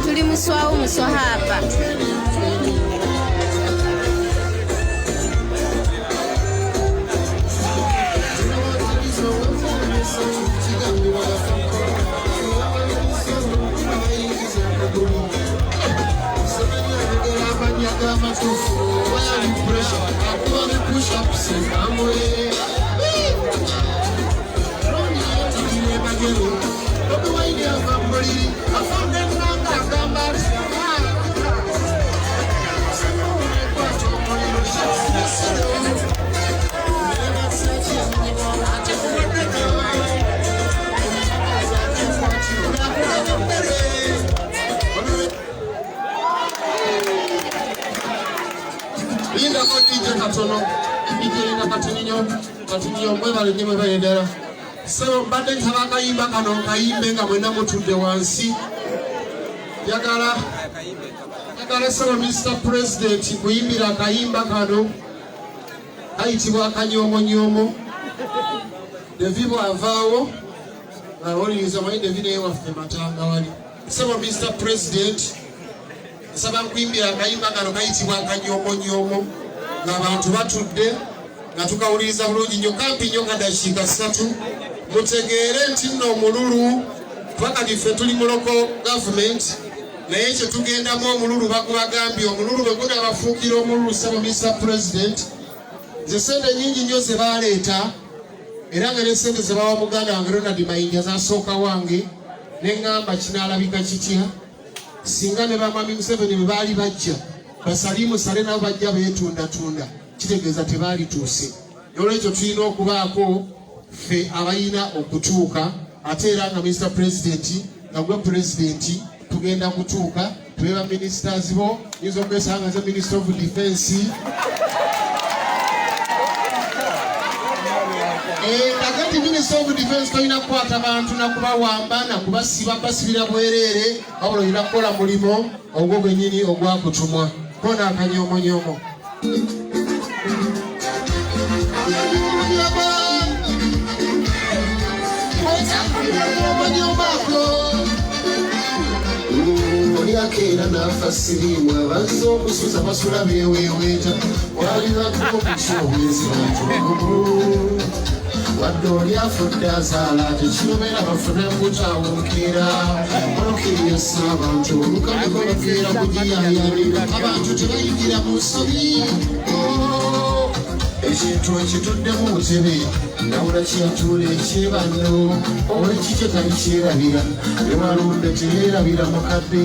Tuli muswa hapa. So mbadde ntaba kayimba kano kayimbe nga mwena mutudde wansi yagala saba Mr. President kuyimbira akayimba kano kayitibwa akanyomonyoomo Devi bw'avaawo awuliriza manyi Devi naye waffe Matanga wali saba Mr. President nsaba nkuyimbira akayimba kano kayitibwa akanyomonyoomo ng'abantu batudde nga tukawuliriza bulungi nnyo kampi nnyo nga dakiika 3 mutegeere nti nno omululu twakati ffe tuli mu local government naye kye tugendamu omululu bagambye omululu bwe gunabafuukira omululu saba Mr. President ze sente nnyingi nnyo ze baaleeta era nga ne sente ze bawa muganda wange Ronald Mayinja zasooka wange ne ŋŋamba kinaalabika kitya singa ne bamwami Museveni bwe baali bajja basalimusale nabo bajja beetundatunda kitegeeza tebaalituuse n'olwekyo tulina okubaako ffe abayina okutuuka ate era nga Mr. President nga gwe President tugenda kutuuka tube ba ministers bo yinza okwesanga ze Minister of Defense kakati Minister of Defense tolina kukwata bantu nakubawamba nakubasiba basibira bwereere wabula olina kukola mulimo ogwo gwennyini ogwakutumwa kona akanyomonyoomo Oliakera nafasirimu abaza okusuza basula beweweeta walibako okukyobwezi bantu wadde oliafudde azaala tekirobera bafune mutawukira olukiriyasa abantu olukamiko bakeera kugiyayalira abantu tebayigira mu nsobi ekintu ekituddemu butebe nawula kyatuula ekyebano olwekikyo talikyerabira ewalumbe teyeerabira mukadde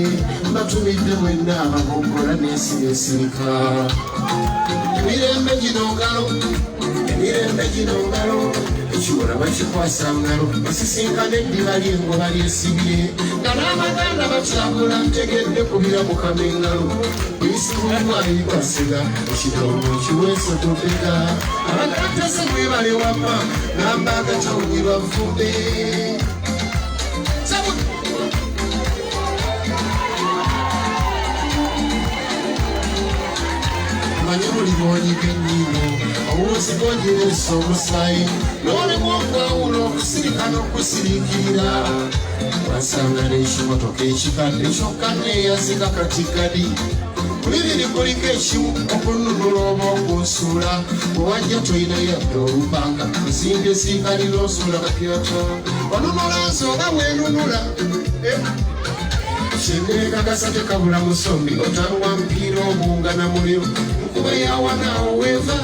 batumidde mwenna abagongola n'ensi esirika emirembe gino ngalo ekiwola bakikwasa ngalo basisinkana eddiba ly'engoba lyesibye nga n'abaganda bakyagula ntegedde kubira mukama engalo bisibulwayi kwasiga ekidongo kiweese tubega abakatase mwebale wamma namba agatawugirwa vumbe manye buli bwonyiga ennyindo obuuzi bwongeresa omusaayi n'olemu okwawula okusirika n'okusiriikirira wasanga n'ekimotoka ekikadde kyokka neeyazika katigadi kulibiri kuliko ekimu okununula oba okunsuula bwewajja toyina yadde olupanga nzimbye siikalira osuula kapyoto onunula nsi oba bwenunula kyenneekakasa tekabula musombi otaluwa mpiira obungana muliro nkuba yawanaawo weeva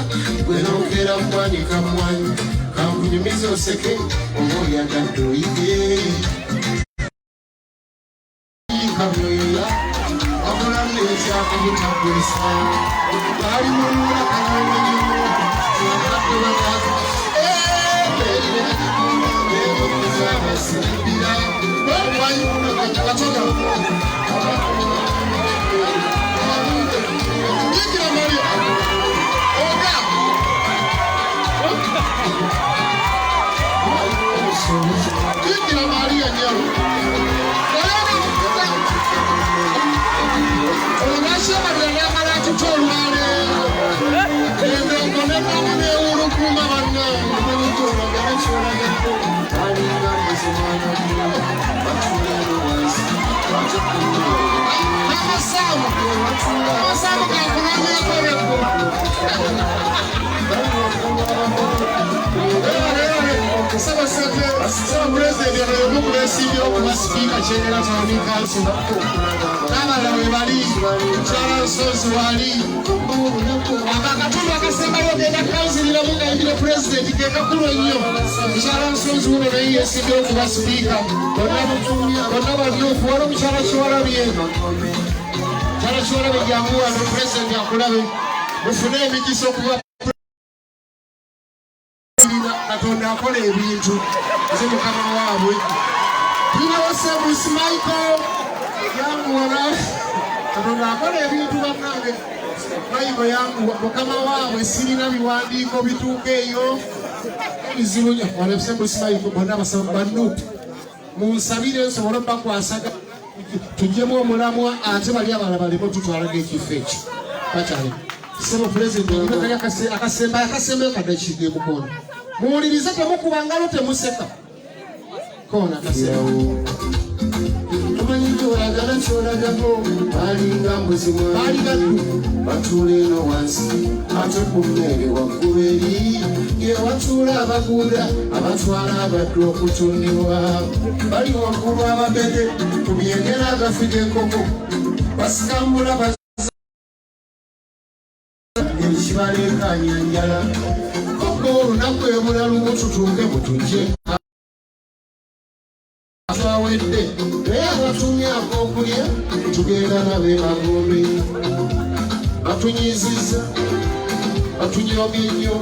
gwenokera mwanika mwanyi kankunyumiza oseke oba oyagadde oyige kabyoyoya wabulamu ekyakubutagwesa bali mulula kanyonyonyo akadde banaga abasiribira wayibunakatoga Bikira Maria oga Bikira Maria nyalo Onasema nalakala tutolwale Endo koneka mune urukuma wana Mwenitoro gana choragako Alinga mizumana Batulero wasi Namasamu Namasamu kakunami ya koreko Saba sate So President yakoyomu kubesimbi okuba Speaker Kyengera Town Council. N'abalala we bali, Mukyala Nsonzi wali. Akatundu akasembayo genda kanziriramu ng'ayimira President ke kakulu ennyo. Mukyala Nsonzi wuno naye yeesimbye okuba Speaker. Bonna bamyufu waliwo Mukyala Kiwalabye. Mukyala Kiwalabye jangu wano President akulabe. Mufune emikisa okuba Katonda akola ebintu nze mukama waabwe. Tulinawo Ssembuusi Michael yanguwala. Katonda akola ebintu bannange. Michael yanguwa mukama waabwe sirina biwandiiko bituuka eyo. Ebizibu nnyo wala Ssembuusi Michael bonna basaba bannupu. Munsabire nsobole bakwasaga tuggyemu omulamwa ate bali abalala baleme tutwalaga ekifo ekyo. Bakyali. Sebo President akasembayo kadakige mukono. Muwulirize temukuba ngalo temuseka. Kona akasembayo. Tumanyi kyolagala kyolagako balinga mbuzimu batuula eno wansi ate ku mmere waggulu eri ye watuula abaguda abatwala abaddu okutundibwa bali waggulu ababede ku byengera agafiga enkoko basikambula ekibaleekanya njala koko olunaku ebula lumu tutunge mutujje twawedde naye abatumyako okulya tugenda nabe magombe batunyiziza batunyomye nnyo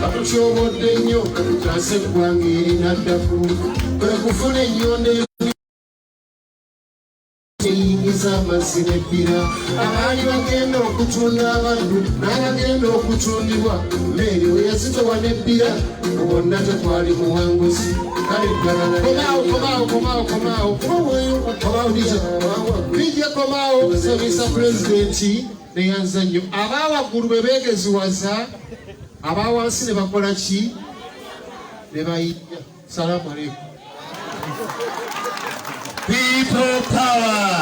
batutyobodde nnyo kase eggwanga erinaddaku kwe kufuna ennyonde eyingiza amazzi n'ebbira abaali bagenda okutunda abantu n'abagenda okutundibwa mmeri we yazitowa n'ebbira bonna tetwali muwanguzi kale bijja komaawo kusabisa pulezidenti neyanza nnyo abaawaggulu be beegeziwaza abaawansi ne bakola ki ne bayijja. Salaamu alaikum. People power.